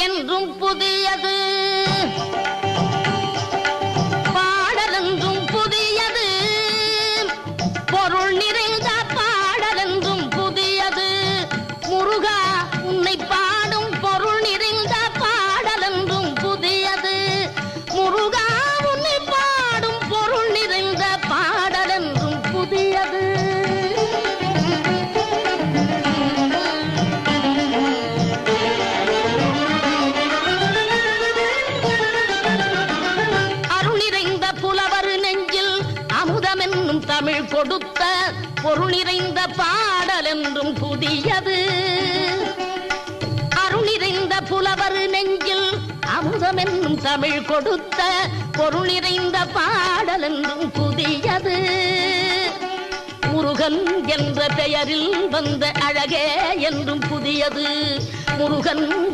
என்றும் புதியது, பாடலென்றும் புதியது, பொருள் நிறைந்த பாடலென்றும் புதியது. முருகா உன்னை பாடும் பொருள் நிறைந்த பாடலென்றும் புதியது. முருகா உன்னை பாடும் பொருள் நிறைந்த பாடலென்றும் புதியது. தமிழ் கொடுத்த பொருள் நிறைந்த பாடல் என்றும் புதியது. அருள் நிறைந்த புலவர் நெஞ்சில் அமுதம் என்னும் தமிழ் கொடுத்த பொருள் நிறைந்த பாடல் என்றும் புதியது. முருகன் என்ற பெயரில் வந்த அழகே என்றும் புதியது. முருகன்